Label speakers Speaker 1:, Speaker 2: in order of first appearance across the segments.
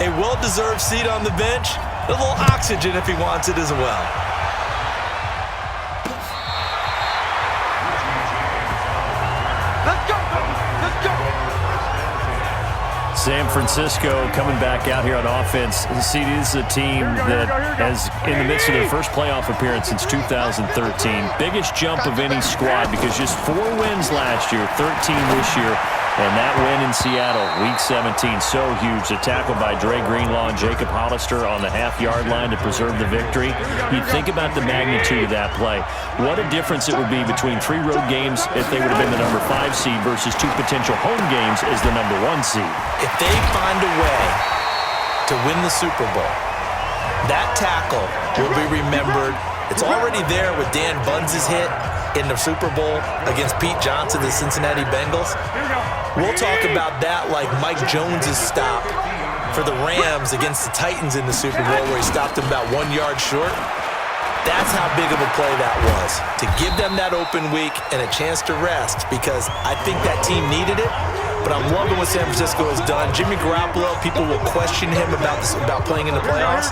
Speaker 1: a well-deserved seat on the bench, a little oxygen if he wants it as well.
Speaker 2: San Francisco coming back out here on offense. See, this is a team that is in the midst of their first playoff appearance since 2013. Biggest jump of any squad because just 4 wins last year, 13 this year. And that win in Seattle, Week 17, so huge. The tackle by Dre Greenlaw and Jacob Hollister on the half-yard line to preserve the victory. You think about the magnitude of that play. What a difference it would be between 3 road games if they would have been the number 5 seed versus 2 potential home games as the number 1 seed.
Speaker 1: If they find a way to win the Super Bowl, that tackle will be remembered. It's already there with Dan Bunz's hit in the Super Bowl against Pete Johnson, the Cincinnati Bengals. We'll talk about that like Mike Jones's stop for the Rams against the Titans in the Super Bowl where he stopped them about 1 yard short. That's how big of a play that was, to give them that open week and a chance to rest, because I think that team needed it. But I'm loving what San Francisco has done. Jimmy Garoppolo, people will question him about playing in the playoffs.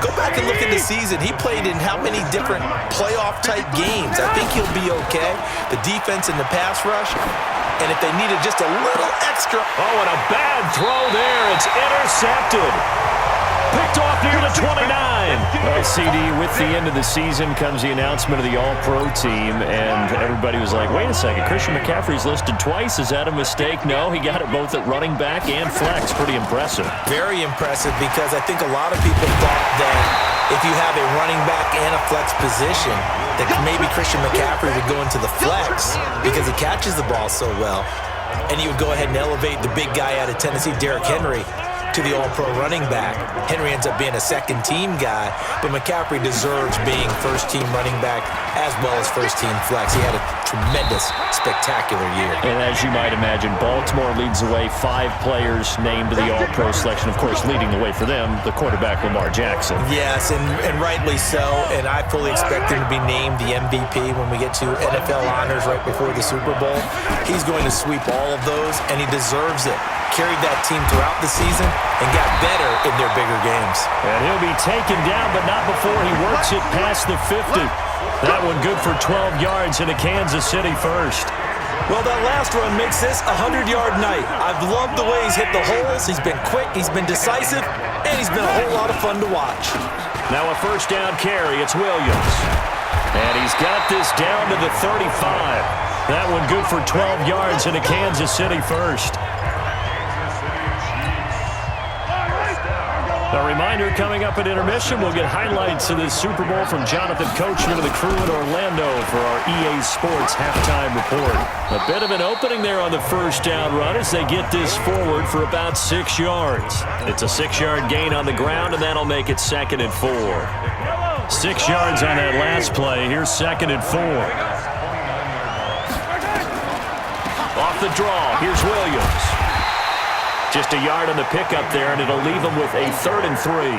Speaker 1: Go back and look at the season. He played in how many different playoff-type games? I think he'll be okay. The defense and the pass rush. And if they needed just a little extra.
Speaker 2: Oh, and a bad throw there. It's intercepted. Picked off near the 29. Well, CD, with the end of the season comes the announcement of the All-Pro team, and everybody was like, wait a second, Christian McCaffrey's listed twice. Is that a mistake? No, he got it both at running back and flex. Pretty impressive.
Speaker 1: Very impressive, because I think a lot of people thought that if you have a running back and a flex position, that maybe Christian McCaffrey would go into the flex because he catches the ball so well, and he would go ahead and elevate the big guy out of Tennessee, Derrick Henry, to the All-Pro running back. Henry ends up being a second-team guy, but McCaffrey deserves being first-team running back as well as first-team flex. He had a tremendous, spectacular year.
Speaker 2: And as you might imagine, Baltimore leads the way. 5 players named to the All-Pro selection. Of course, leading the way for them, the quarterback Lamar Jackson.
Speaker 1: Yes, and rightly so, and I fully expect him to be named the MVP when we get to NFL honors right before the Super Bowl. He's going to sweep all of those, and he deserves it. Carried that team throughout the season and got better in their bigger games.
Speaker 2: And he'll be taken down, but not before he works it past the 50. That one good for 12 yards into Kansas City first.
Speaker 1: Well, that last run makes this a 100-yard night. I've loved the way he's hit the holes. He's been quick, he's been decisive, and he's been a whole lot of fun to watch.
Speaker 2: Now a first down carry. It's Williams. And he's got this down to the 35. That one good for 12 yards into Kansas City first. A reminder, coming up at intermission, we'll get highlights of this Super Bowl from Jonathan Koechner to the crew in Orlando for our EA Sports halftime report. A bit of an opening there on the first down run as they get this forward for about 6 yards. It's a 6-yard gain on the ground, and that'll make it 2nd and 4. 6 yards on that last play. Here's 2nd and 4. Off the draw, here's Williams. Just a yard on the pickup there, and it'll leave them with a 3rd and 3.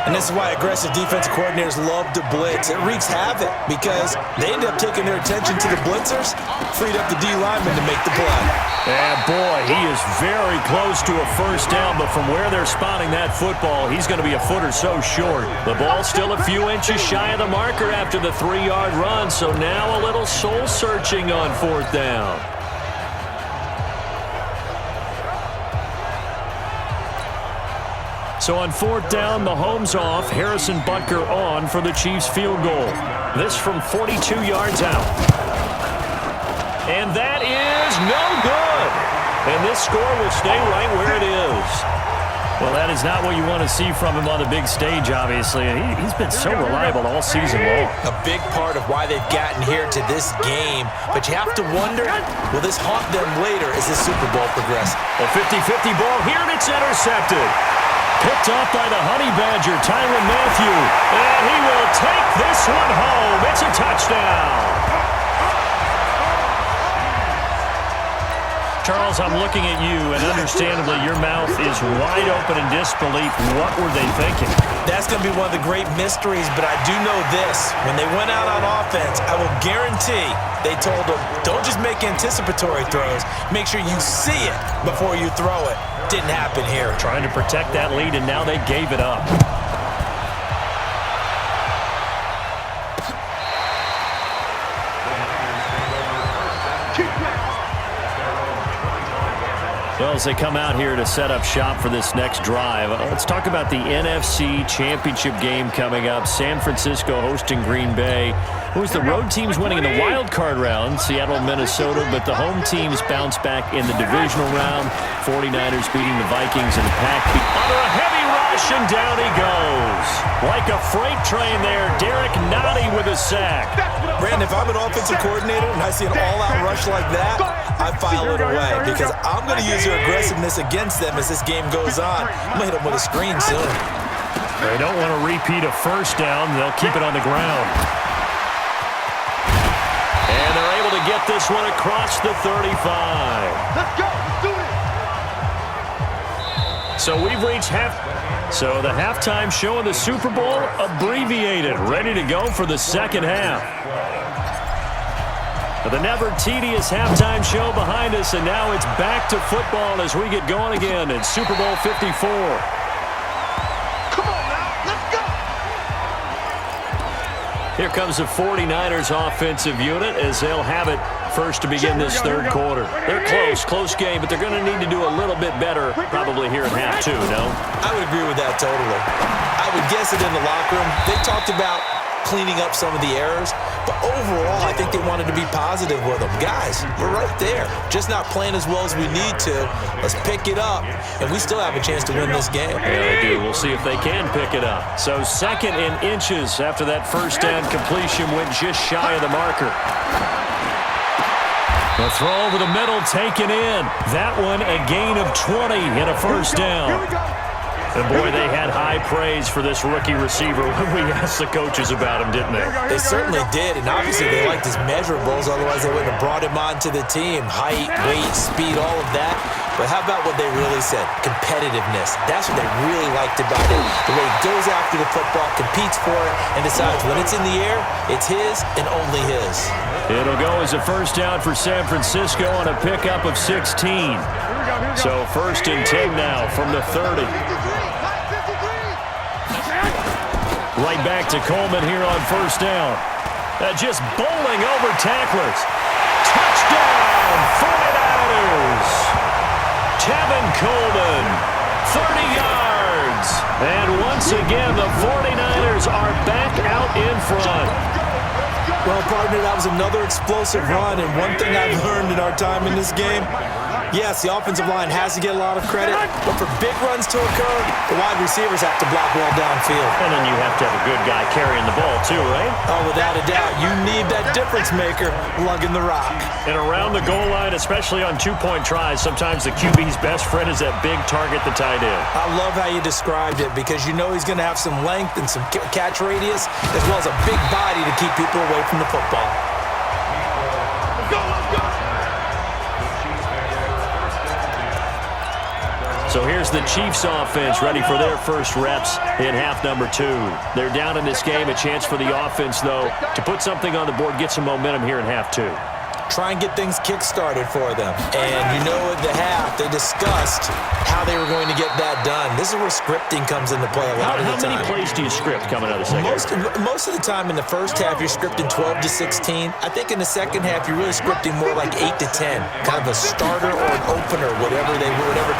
Speaker 1: And this is why aggressive defensive coordinators love to blitz. It wreaks havoc because they end up taking their attention to the blitzers, freed up the D lineman to make the play.
Speaker 2: And boy, he is very close to a first down, but from where they're spotting that football, he's going to be a foot or so short. The ball's still a few inches shy of the marker after the 3-yard run, so now a little soul-searching on 4th down. So on 4th down, Mahomes off, Harrison Butker on for the Chiefs field goal. This from 42 yards out. And that is no good. And this score will stay right where it is. Well, that is not what you want to see from him on the big stage, obviously. And he's been so reliable all season long.
Speaker 1: A big part of why they've gotten here to this game. But you have to wonder, will this haunt them later as the Super Bowl progresses?
Speaker 2: A 50-50 ball here, and it's intercepted. Picked off by the Honey Badger, Tyrann Mathieu. And he will take this one home. It's a touchdown. Charles, I'm looking at you, and understandably, your mouth is wide open in disbelief. What were they thinking?
Speaker 1: That's going to be one of the great mysteries, but I do know this. When they went out on offense, I will guarantee they told them, don't just make anticipatory throws. Make sure you see it before you throw it. didn't happen here.
Speaker 2: Trying to protect that lead, and now they gave it up. Well, as they come out here to set up shop for this next drive, let's talk about the NFC Championship game coming up. San Francisco hosting Green Bay. Who's the road teams winning in the wild card round? Seattle, Minnesota, but the home teams bounce back in the divisional round. 49ers beating the Vikings and the Pack. Under a heavy rush, and down he goes. Like a freight train there, Derek Nottie with a sack.
Speaker 1: Brandon, if I'm an offensive coordinator and I see an all-out rush like that, I file it away because I'm going to use your aggressiveness against them as this game goes on. I'm going to hit them with a screen soon.
Speaker 2: They don't want to repeat a first down. They'll keep it on the ground. And they're able to get this one across the 35.
Speaker 3: Let's go. Do it.
Speaker 2: So we've reached half. So the halftime show of the Super Bowl abbreviated, ready to go for the second half. The never tedious halftime show behind us, and now it's back to football as we get going again in Super Bowl 54.
Speaker 3: Come on now, let's go.
Speaker 2: Here comes the 49ers offensive unit as they'll have it first to begin this third quarter. They're close game, but they're going to need to do a little bit better probably here in half two, no?
Speaker 1: I would agree with that totally. I would guess it in the locker room. They talked about cleaning up some of the errors, but overall, I think they wanted to be positive with them. Guys, we're right there. Just not playing as well as we need to. Let's pick it up, and we still have a chance to win this game.
Speaker 2: Yeah, they do. We'll see if they can pick it up. So 2nd and inches after that first down completion went just shy of the marker. The throw over the middle taken in. That one a gain of 20 and a first down. And boy, they had high praise for this rookie receiver when we asked the coaches about him, didn't they?
Speaker 1: They certainly did, and obviously they liked his measurables, otherwise they wouldn't have brought him onto the team. Height, weight, speed, all of that. But how about what they really said? Competitiveness. That's what they really liked about it. The way he goes after the football, competes for it, and decides when it's in the air, it's his and only his.
Speaker 2: It'll go as a first down for San Francisco on a pickup of 16. So 1st and 10 now from the 30. Right back to Coleman here on first down. Just bowling over tacklers. Touchdown, 49ers. Tevin Coleman, 30 yards. And once again, the 49ers are back out in front.
Speaker 1: Well, partner, that was another explosive run, and one thing I've learned in our time in this game, yes, the offensive line has to get a lot of credit, but for big runs to occur, the wide receivers have to block well downfield.
Speaker 2: And then you have to have a good guy carrying the ball too, right?
Speaker 1: Oh, without a doubt. You need that difference maker lugging the rock.
Speaker 2: And around the goal line, especially on two-point tries, sometimes the QB's best friend is that big target, the tight end.
Speaker 1: I love how you described it because you know he's going to have some length and some catch radius as well as a big body to keep people away from the football.
Speaker 3: Let's go, let's go.
Speaker 2: So here's the Chiefs offense ready for their first reps in half number 2. They're down in this game. A chance for the offense, though, to put something on the board, get some momentum here in half 2.
Speaker 1: Try and get things kick-started for them. And you know at the half, they discussed how they were going to get that done. This is where scripting comes into play a lot of the time.
Speaker 2: How many plays do you script coming out of the second half?
Speaker 1: Most of the time in the first half, you're scripting 12 to 16. I think in the second half, you're really scripting more like 8 to 10. Kind of a starter or an opener, whatever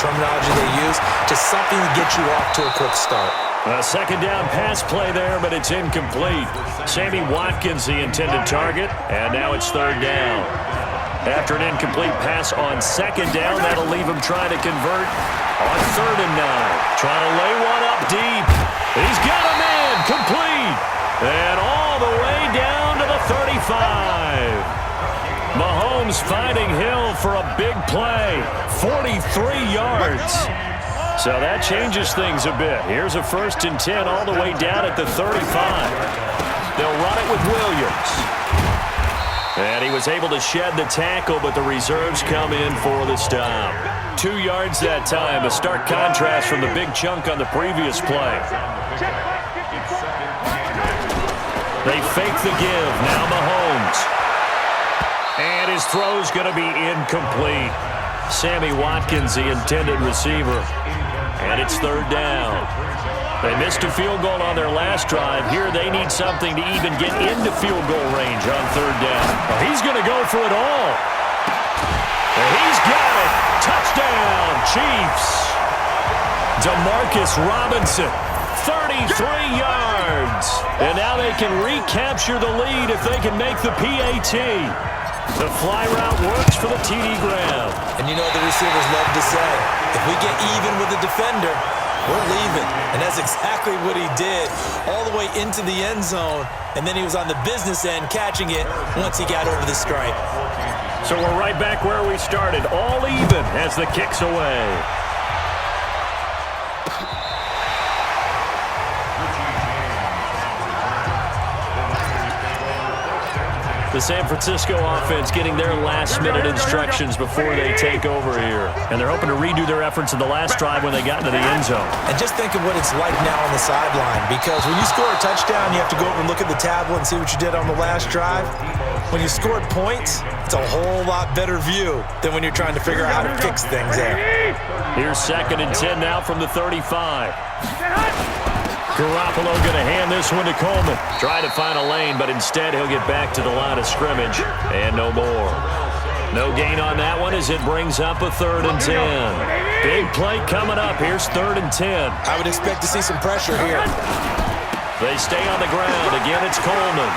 Speaker 1: terminology they use. Just something to get you off to a quick start.
Speaker 2: A second down pass play there, but it's incomplete. Sammy Watkins, the intended target, and now it's third down. After an incomplete pass on second down, that'll leave him trying to convert on 3rd and 9. Trying to lay one up deep. He's got him in, complete. And all the way down to the 35. Mahomes finding Hill for a big play. 43 yards. So that changes things a bit. Here's a 1st and 10 all the way down at the 35. They'll run it with Williams. And he was able to shed the tackle, but the reserves come in for the stop. 2 yards that time, a stark contrast from the big chunk on the previous play. They fake the give, now Mahomes. And his throw's going to be incomplete. Sammy Watkins, the intended receiver. And it's third down. They missed a field goal on their last drive. Here they need something to even get into field goal range on third down. Well, he's going to go for it all. And he's got it. Touchdown, Chiefs. Demarcus Robinson, 33 yards. And now they can recapture the lead if they can make the PAT. The fly route works for the TD grab.
Speaker 1: And you know the receivers love to say, if we get even with the defender, we're leaving. And that's exactly what he did all the way into the end zone. And then he was on the business end catching it once he got over the stripe.
Speaker 2: So we're right back where we started, all even as the kick's away. The San Francisco offense getting their last-minute instructions before they take over here. And they're hoping to redo their efforts in the last drive when they got into the end zone.
Speaker 1: And just think of what it's like now on the sideline, because when you score a touchdown, you have to go over and look at the tablet and see what you did on the last drive. When you scored points, it's a whole lot better view than when you're trying to figure out how to fix things there.
Speaker 2: Here's 2nd and 10 now from the 35. Garoppolo going to hand this one to Coleman. Try to find a lane, but instead he'll get back to the line of scrimmage. And no more. No gain on that one as it brings up a 3rd and 10. Big play coming up. Here's 3rd and 10.
Speaker 1: I would expect to see some pressure here.
Speaker 2: They stay on the ground. Again, it's Coleman.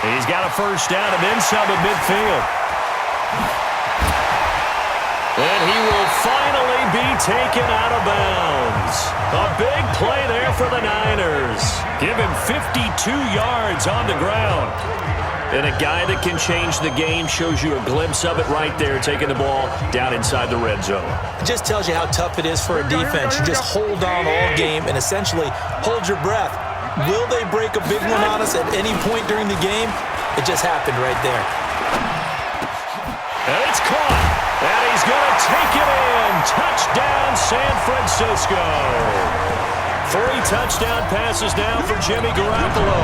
Speaker 2: He's got a first down and then some at midfield. And he will finally be taken out of bounds. A big play there for the Niners. Give him 52 yards on the ground. And a guy that can change the game shows you a glimpse of it right there, taking the ball down inside the red zone.
Speaker 1: It just tells you how tough it is for a defense. You just hold on all game and essentially hold your breath. Will they break a big one on us at any point during the game? It just happened right there.
Speaker 2: And it's caught. And he's going to take it in. Touchdown, San Francisco. 3 touchdown passes now for Jimmy Garoppolo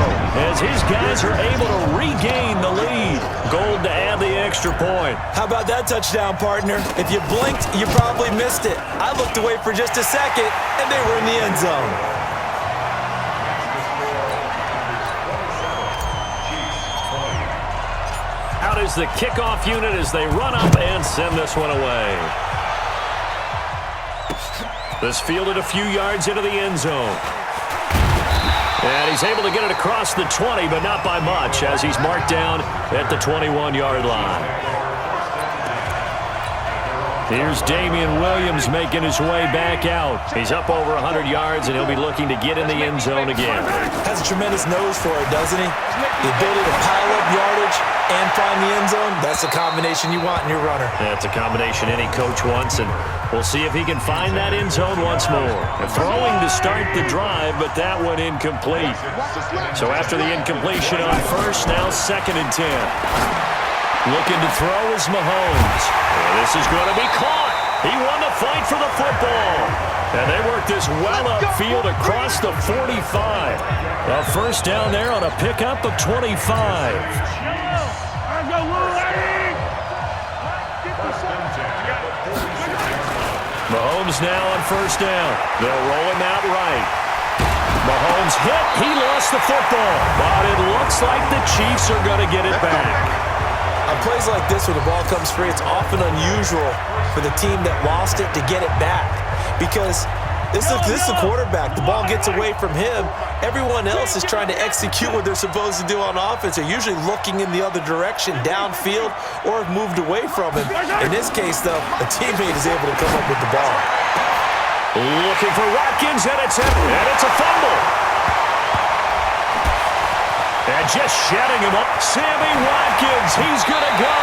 Speaker 2: as his guys are able to regain the lead. Gold to add the extra point.
Speaker 1: How about that touchdown, partner? If you blinked, you probably missed it. I looked away for just a second, and they were in the end zone.
Speaker 2: Out is the kickoff unit as they run up and send this one away. This fielded a few yards into the end zone. And he's able to get it across the 20, but not by much, as he's marked down at the 21-yard line. Here's Damian Williams making his way back out. He's up over 100 yards, and he'll be looking to get in the end zone again.
Speaker 1: Has a tremendous nose for it, doesn't he? The ability to pile up yardage and find the end zone, that's the combination you want in your runner.
Speaker 2: That's a combination any coach wants, and we'll see if he can find that end zone once more. And throwing to start the drive, but that one incomplete. So after the incompletion on first, now 2nd and 10. Looking to throw is Mahomes. And this is going to be caught. He won the fight for the football. And they work this well upfield across the 45. A first down there on a pickup of 25. Mahomes now on first down. They'll roll him out right. Mahomes hit. He lost the football. But it looks like the Chiefs are going to get it back.
Speaker 1: On plays like this where the ball comes free, it's often unusual for the team that lost it to get it back. Because this is the quarterback. The ball gets away from him. Everyone else is trying to execute what they're supposed to do on offense. They're usually looking in the other direction, downfield, or have moved away from him. In this case, though, a teammate is able to come up with the ball.
Speaker 2: Looking for Watkins, and it's a fumble. And just shutting him up, Sammy Watkins, he's going to go.